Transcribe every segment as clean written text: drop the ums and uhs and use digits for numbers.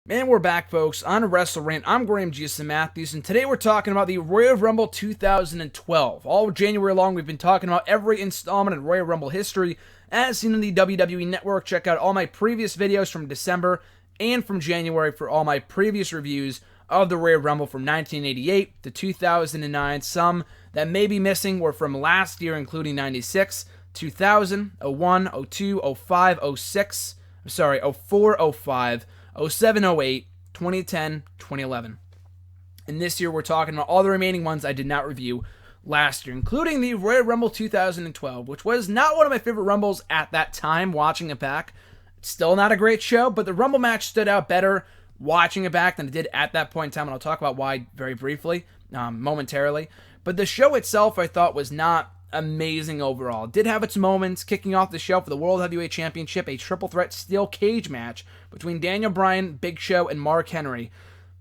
And we're back, folks, on WrestleRant. I'm Graham G.S. Matthews, and today we're talking about the Royal Rumble 2012. All January long, we've been talking about every installment in Royal Rumble history as seen on the WWE Network. Check out all my previous videos from December and from January for all my previous reviews of the Royal Rumble from 1988 to 2009. Some that may be missing were from last year, including 96, 2000, 01, 02, 05, 06, 04, 05, 07, 08, 2010, 2011. And this year we're talking about all the remaining ones I did not review last year, including the Royal Rumble 2012, which was not one of my favorite Rumbles at that time, watching it back. It's still not a great show, but the Rumble match stood out better watching it back than it did at that point in time, and I'll talk about why very briefly, momentarily. But the show itself, I thought, was not amazing overall. It did have its moments, kicking off the show for the World Heavyweight Championship, a triple threat steel cage match between Daniel Bryan, Big Show, and Mark Henry.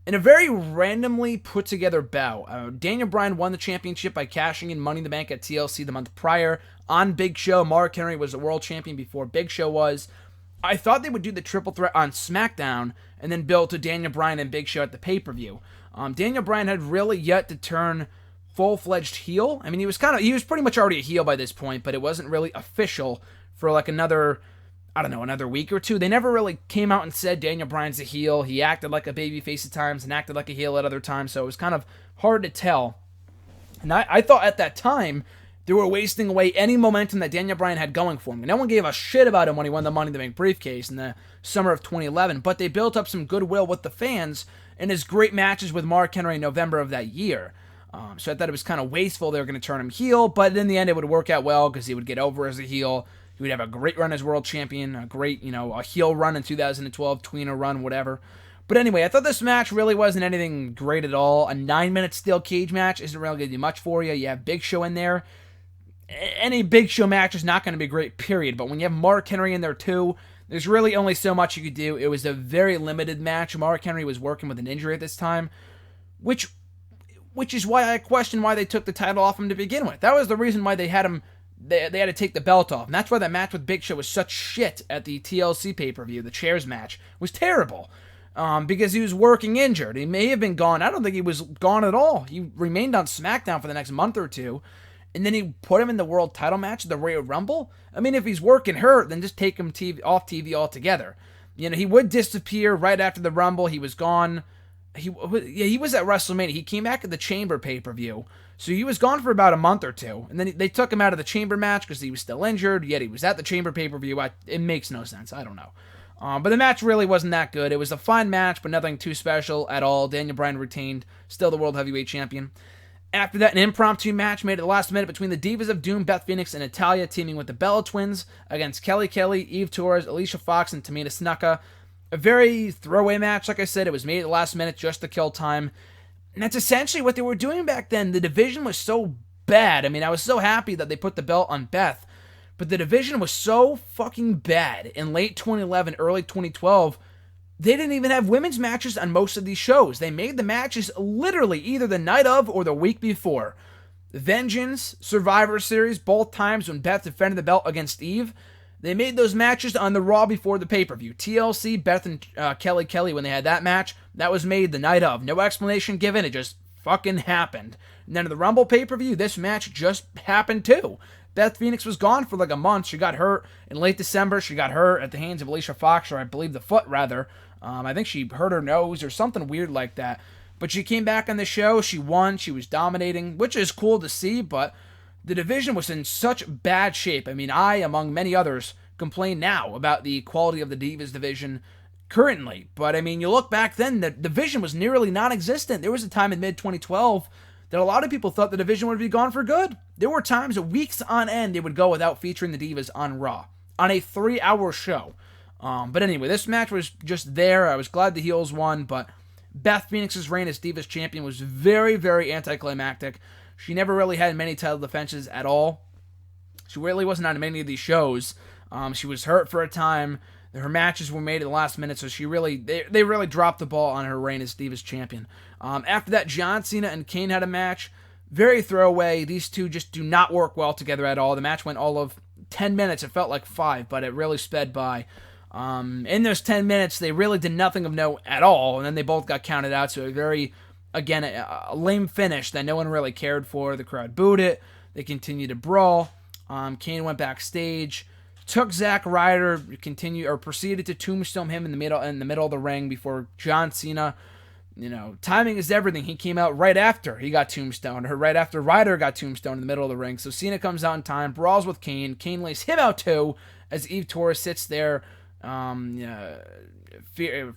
In a very randomly put together bout, Daniel Bryan won the championship by cashing in Money in the Bank at TLC the month prior on Big Show. Mark Henry was the world champion before Big Show was. I thought they would do the triple threat on SmackDown and then build to Daniel Bryan and Big Show at the pay-per-view. Daniel Bryan had really yet to turn full-fledged heel. I mean, he was pretty much already a heel by this point, but it wasn't really official for like another week or two. They never really came out and said Daniel Bryan's a heel. He acted like a babyface at times and acted like a heel at other times, so it was kind of hard to tell. And I thought at that time they were wasting away any momentum that Daniel Bryan had going for him. No one gave a shit about him when he won the Money in the Bank briefcase in the summer of 2011, but they built up some goodwill with the fans in his great matches with Mark Henry in November of that year. So I thought it was kind of wasteful they were going to turn him heel, but in the end it would work out well because he would get over as a heel. He would have a great run as world champion, a great, a heel run in 2012, tweener run, whatever. But anyway, I thought this match really wasn't anything great at all. A 9-minute steel cage match isn't really going to do much for you. You have Big Show in there. Any Big Show match is not going to be great, period. But when you have Mark Henry in there too, there's really only so much you could do. It was a very limited match. Mark Henry was working with an injury at this time, which is why I question why they took the title off him to begin with. That was the reason why they had him. They had to take the belt off, and that's why that match with Big Show was such shit at the TLC pay-per-view. The chairs match was terrible because he was working injured. He may have been gone. I don't think he was gone at all. He remained on SmackDown for the next month or two, and then he put him in the world title match, the Royal Rumble. I mean, if he's working hurt, then just take him off TV altogether. He would disappear right after the Rumble. He was gone. He was at WrestleMania. He came back at the Chamber pay-per-view. So he was gone for about a month or two. And then they took him out of the Chamber match because he was still injured, yet he was at the Chamber pay-per-view. It makes no sense. I don't know. But the match really wasn't that good. It was a fine match, but nothing too special at all. Daniel Bryan retained, still the World Heavyweight Champion. After that, an impromptu match made at the last minute between the Divas of Doom, Beth Phoenix, and Natalya, teaming with the Bella Twins against Kelly Kelly, Eve Torres, Alicia Fox, and Tamina Snuka. A very throwaway match, like I said. It was made at the last minute just to kill time. And that's essentially what they were doing back then. The division was so bad. I mean, I was so happy that they put the belt on Beth. But the division was so fucking bad in late 2011, early 2012. They didn't even have women's matches on most of these shows. They made the matches literally either the night of or the week before. Vengeance, Survivor Series, both times when Beth defended the belt against Eve. They made those matches on the Raw before the pay-per-view. TLC, Beth and Kelly, when they had that match, that was made the night of. No explanation given, it just fucking happened. And then in the Rumble pay-per-view, this match just happened too. Beth Phoenix was gone for like a month. She got hurt in late December. She got hurt at the hands of Alicia Fox, or I believe the foot rather. I think she hurt her nose or something weird like that. But she came back on the show. She won. She was dominating, which is cool to see, but the division was in such bad shape. I mean, I, among many others, complain now about the quality of the Divas division currently. But, I mean, you look back then, the division was nearly non-existent. There was a time in mid-2012 that a lot of people thought the division would be gone for good. There were times, weeks on end, they would go without featuring the Divas on Raw, on a 3-hour show. But anyway, this match was just there. I was glad the heels won, but Beth Phoenix's reign as Divas champion was very, very anticlimactic. She never really had many title defenses at all. She really wasn't on many of these shows. She was hurt for a time. Her matches were made at the last minute, so they really dropped the ball on her reign as Divas champion. After that, John Cena and Kane had a match. Very throwaway. These two just do not work well together at all. The match went all of 10 minutes. It felt like 5, but it really sped by. In those 10 minutes, they really did nothing of note at all, and then they both got counted out, so again, a lame finish that no one really cared for. The crowd booed it. They continued to brawl. Kane went backstage, took Zack Ryder, proceeded to tombstone him in the middle of the ring before John Cena. Timing is everything. He came out right after he got tombstoned, or right after Ryder got tombstoned in the middle of the ring. So Cena comes out in time, brawls with Kane. Kane lays him out too, as Eve Torres sits there,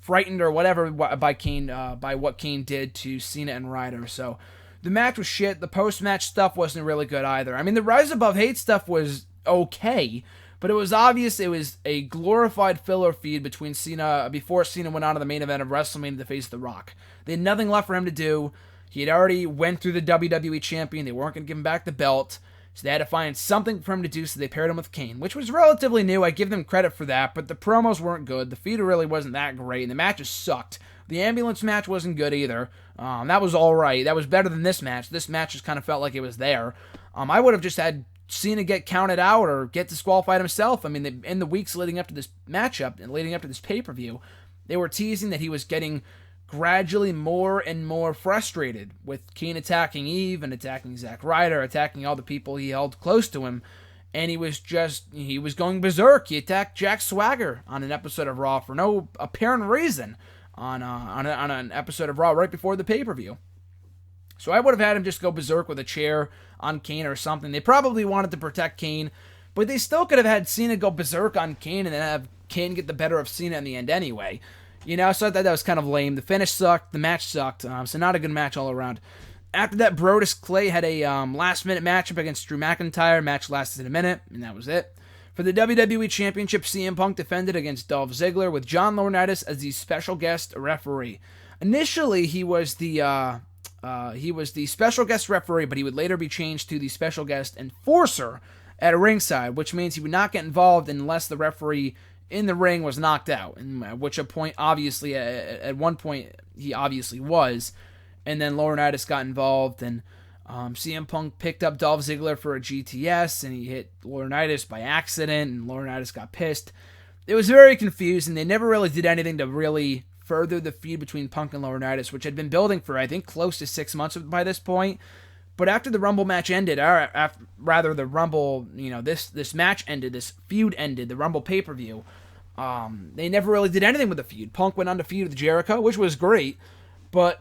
frightened or whatever by Kane, by what Kane did to Cena and Ryder. So the match was shit. The post-match stuff wasn't really good either. I mean, the Rise Above Hate stuff was okay, but it was obvious it was a glorified filler feud between Cena before Cena went on to the main event of WrestleMania to face The Rock. They had nothing left for him to do. He had already went through the WWE champion. They weren't going to give him back the belt. So they had to find something for him to do, so they paired him with Kane, which was relatively new. I give them credit for that, but the promos weren't good. The feud really wasn't that great, and the matches sucked. The ambulance match wasn't good either. That was all right. That was better than this match. This match just kind of felt like it was there. I would have just had Cena get counted out or get disqualified himself. I mean, in the weeks leading up to this matchup and leading up to this pay-per-view, they were teasing that he was getting gradually more and more frustrated with Kane attacking Eve and attacking Zack Ryder, attacking all the people he held close to him, and he was going berserk. He attacked Jack Swagger on an episode of Raw for no apparent reason on an episode of Raw right before the pay-per-view. So I would have had him just go berserk with a chair on Kane or something. They probably wanted to protect Kane, but they still could have had Cena go berserk on Kane and then have Kane get the better of Cena in the end anyway. So I thought that was kind of lame. The finish sucked. The match sucked. So not a good match all around. After that, Brodus Clay had a last-minute matchup against Drew McIntyre. Match lasted a minute, and that was it. For the WWE Championship, CM Punk defended against Dolph Ziggler with John Laurinaitis as the special guest referee. Initially, he was the special guest referee, but he would later be changed to the special guest enforcer at ringside, which means he would not get involved unless the referee in the ring was knocked out, and at which point, obviously, at one point, he obviously was, and then Laurinaitis got involved, and CM Punk picked up Dolph Ziggler for a GTS, and he hit Laurinaitis by accident, and Laurinaitis got pissed. It was very confusing. They never really did anything to really further the feud between Punk and Laurinaitis, which had been building for, I think, close to 6 months by this point. But after the Rumble match ended, the Rumble, this match ended, this feud ended, the Rumble pay-per-view, they never really did anything with the feud. Punk went on to feud with Jericho, which was great, they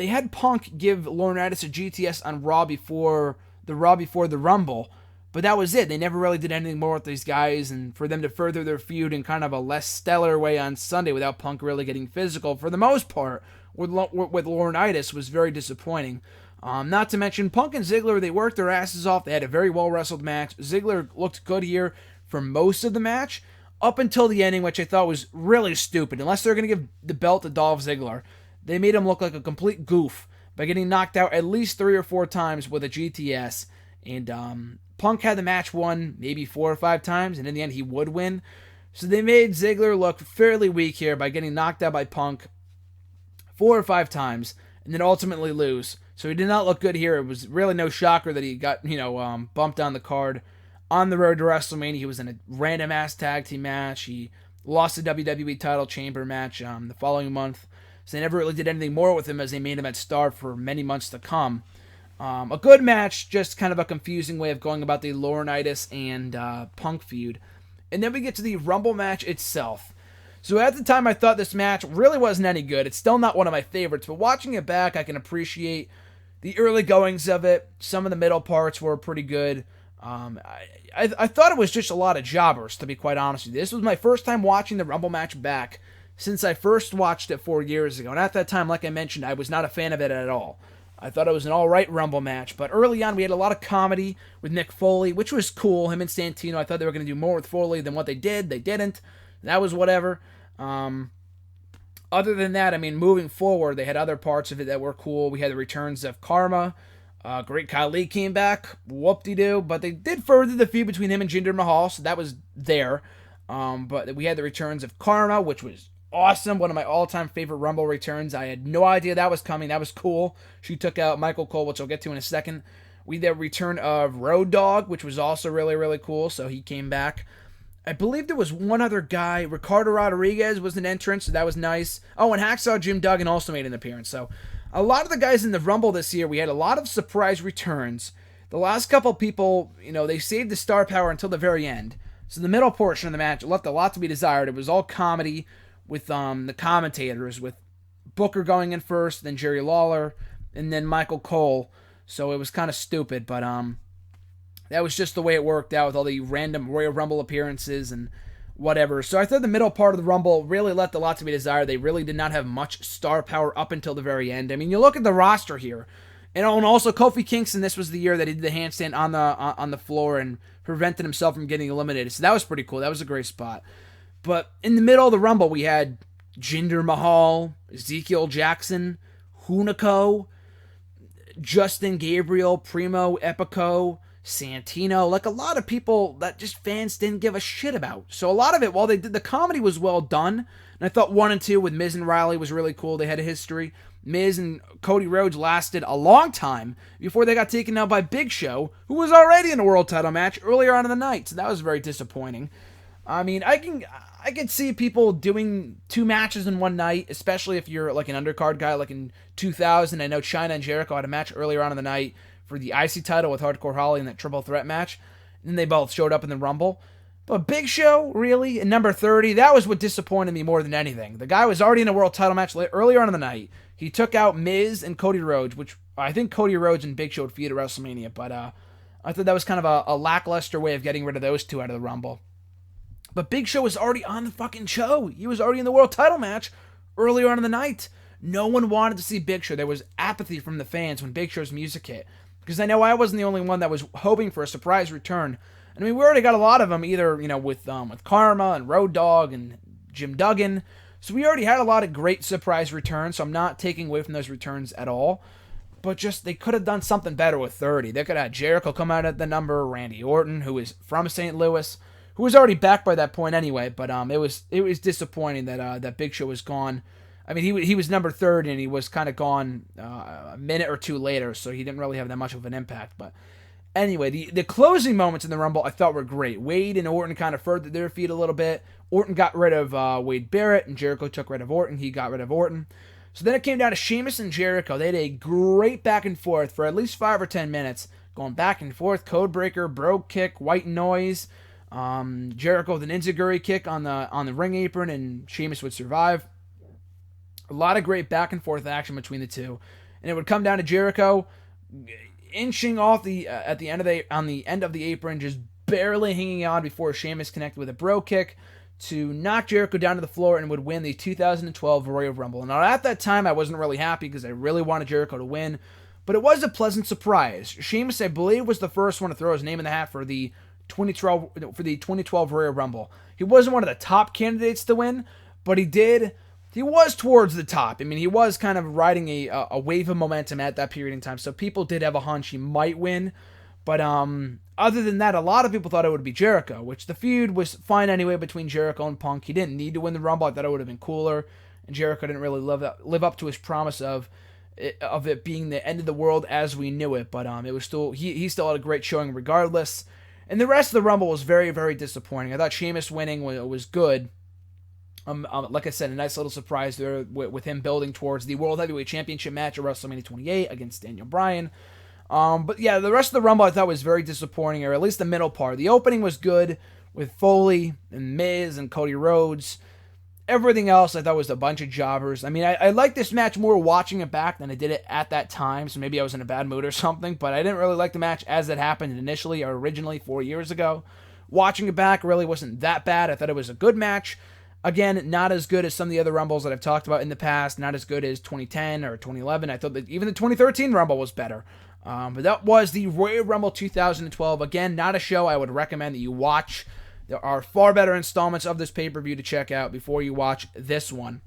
had Punk give Laurinaitis a GTS on Raw before the Rumble, but that was it. They never really did anything more with these guys, and for them to further their feud in kind of a less stellar way on Sunday without Punk really getting physical, for the most part, with Laurinaitis was very disappointing. Not to mention, Punk and Ziggler, they worked their asses off. They had a very well-wrestled match. Ziggler looked good here for most of the match, up until the ending, which I thought was really stupid. Unless they're going to give the belt to Dolph Ziggler, they made him look like a complete goof by getting knocked out at least 3 or 4 times with a GTS. And Punk had the match won maybe 4 or 5 times, and in the end he would win. So they made Ziggler look fairly weak here by getting knocked out by Punk 4 or 5 times, and then ultimately lose. So he did not look good here. It was really no shocker that he got, bumped on the card. On the road to WrestleMania, he was in a random-ass tag team match. He lost the WWE title chamber match the following month. So they never really did anything more with him as a main event star for many months to come. A good match, just kind of a confusing way of going about the Laurinaitis and Punk feud. And then we get to the Rumble match itself. So at the time, I thought this match really wasn't any good. It's still not one of my favorites, but watching it back, I can appreciate the early goings of it. Some of the middle parts were pretty good. I thought it was just a lot of jobbers, to be quite honest with you. This was my first time watching the Rumble match back since I first watched it 4 years ago. And at that time, like I mentioned, I was not a fan of it at all. I thought it was an alright Rumble match, but early on we had a lot of comedy with Mick Foley, which was cool. Him and Santino, I thought they were going to do more with Foley than what they did. They didn't. That was whatever. Other than that, moving forward, they had other parts of it that were cool. We had the returns of Karma. Great Khali came back. Whoop-de-doo. But they did further the feud between him and Jinder Mahal, so that was there. But we had the returns of Karma, which was awesome. One of my all-time favorite Rumble returns. I had no idea that was coming. That was cool. She took out Michael Cole, which I'll get to in a second. We had the return of Road Dogg, which was also really, really cool, so he came back. I believe there was one other guy. Ricardo Rodriguez was an entrance, so that was nice. Oh, and Hacksaw Jim Duggan also made an appearance. So a lot of the guys in the Rumble this year, we had a lot of surprise returns. The last couple people, they saved the star power until the very end. So the middle portion of the match left a lot to be desired. It was all comedy with the commentators, with Booker going in first, then Jerry Lawler, and then Michael Cole. So it was kind of stupid, but that was just the way it worked out with all the random Royal Rumble appearances and whatever. So I thought the middle part of the Rumble really left a lot to be desired. They really did not have much star power up until the very end. I mean, you look at the roster here, and also Kofi Kingston, this was the year that he did the handstand on the floor and prevented himself from getting eliminated. So that was pretty cool. That was a great spot. But in the middle of the Rumble, we had Jinder Mahal, Ezekiel Jackson, Hunico, Justin Gabriel, Primo Epico, Santino, like a lot of people that just fans didn't give a shit about. So a lot of it, while they did, the comedy was well done, and I thought 1 and 2 with Miz and Riley was really cool. They had a history. Miz and Cody Rhodes lasted a long time before they got taken out by Big Show, who was already in a world title match earlier on in the night. So that was very disappointing. I mean, I can see people doing 2 matches in one night, especially if you're like an undercard guy. Like in 2000, I know Chyna and Jericho had a match earlier on in the night for the IC title with Hardcore Holly in that triple threat match. And then they both showed up in the Rumble. But Big Show, really, in number 30, that was what disappointed me more than anything. The guy was already in a world title match earlier on in the night. He took out Miz and Cody Rhodes, which I think Cody Rhodes and Big Show would feud at WrestleMania. But I thought that was kind of a lackluster way of getting rid of those 2 out of the Rumble. But Big Show was already on the fucking show. He was already in the world title match earlier on in the night. No one wanted to see Big Show. There was apathy from the fans when Big Show's music hit. Because I know I wasn't the only one that was hoping for a surprise return. I mean, we already got a lot of them, either, with Karma and Road Dogg and Jim Duggan. So we already had a lot of great surprise returns, so I'm not taking away from those returns at all. But just, they could have done something better with 30. They could have had Jericho come out at the number, Randy Orton, who is from St. Louis, who was already back by that point anyway. But it was disappointing that Big Show was gone. I mean, he was number 30, and he was kind of gone a minute or 2 later, so he didn't really have that much of an impact. But anyway, the closing moments in the Rumble I thought were great. Wade and Orton kind of furthered their feet a little bit. Orton got rid of Wade Barrett, and Jericho took rid of Orton. He got rid of Orton. So then it came down to Sheamus and Jericho. They had a great back and forth for at least 5 or 10 minutes, going back and forth. Codebreaker, Brogue Kick, White Noise. Jericho with an enziguri kick on the ring apron, and Sheamus would survive. A lot of great back and forth action between the two, and it would come down to Jericho inching off on the end of the apron, just barely hanging on before Sheamus connected with a bro kick to knock Jericho down to the floor and would win the 2012 Royal Rumble. Now at that time I wasn't really happy because I really wanted Jericho to win, but it was a pleasant surprise. Sheamus, I believe, was the first one to throw his name in the hat for the 2012 Royal Rumble. He wasn't one of the top candidates to win, but he was towards the top. I mean, he was kind of riding a wave of momentum at that period in time, so people did have a hunch he might win. But other than that, a lot of people thought it would be Jericho, which the feud was fine anyway between Jericho and Punk. He didn't need to win the Rumble. I thought it would have been cooler, and Jericho didn't really live up to his promise of it being the end of the world as we knew it. But it was still he still had a great showing regardless. And the rest of the Rumble was very, very disappointing. I thought Sheamus winning was good. Like I said, a nice little surprise there with him building towards the World Heavyweight Championship match at WrestleMania 28 against Daniel Bryan. But yeah, the rest of the Rumble I thought was very disappointing, or at least the middle part. The opening was good with Foley and Miz and Cody Rhodes. Everything else I thought was a bunch of jobbers. I mean, I liked this match more watching it back than I did it at that time, so maybe I was in a bad mood or something, but I didn't really like the match as it happened initially or originally 4 years ago. Watching it back really wasn't that bad. I thought it was a good match. Again, not as good as some of the other Rumbles that I've talked about in the past, not as good as 2010 or 2011. I thought that even the 2013 Rumble was better. But that was the Royal Rumble 2012. Again, not a show I would recommend that you watch. There are far better installments of this pay-per-view to check out before you watch this one.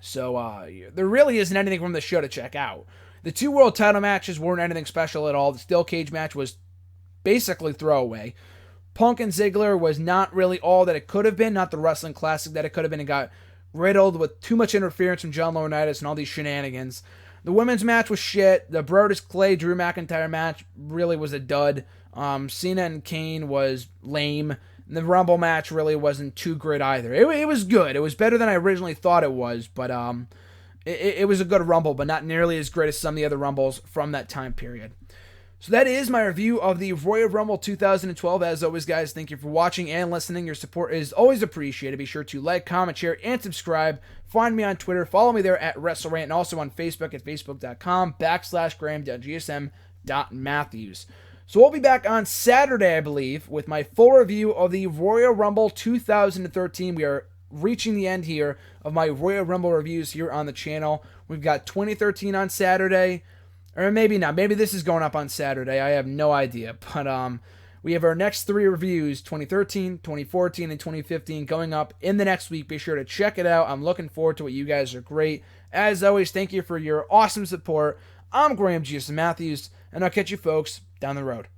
So there really isn't anything from this show to check out. The 2 world title matches weren't anything special at all. The steel cage match was basically throwaway. Punk and Ziggler was not really all that it could have been, not the wrestling classic that it could have been. It got riddled with too much interference from John Laurinaitis and all these shenanigans. The women's match was shit. The Brodus Clay Drew McIntyre match really was a dud. Cena and Kane was lame. And the Rumble match really wasn't too great either. It was good. It was better than I originally thought it was, but it was a good Rumble, but not nearly as great as some of the other Rumbles from that time period. So that is my review of the Royal Rumble 2012. As always, guys, thank you for watching and listening. Your support is always appreciated. Be sure to like, comment, share, and subscribe. Find me on Twitter. Follow me there at WrestleRant, and also on Facebook at facebook.com/graham.gsm.matthews. So we'll be back on Saturday, I believe, with my full review of the Royal Rumble 2013. We are reaching the end here of my Royal Rumble reviews here on the channel. We've got 2013 on Saturday. Or maybe not. Maybe this is going up on Saturday. I have no idea. But we have our next 3 reviews, 2013, 2014, and 2015, going up in the next week. Be sure to check it out. I'm looking forward to it. You guys are great. As always, thank you for your awesome support. I'm Graham G.S. Matthews, and I'll catch you folks down the road.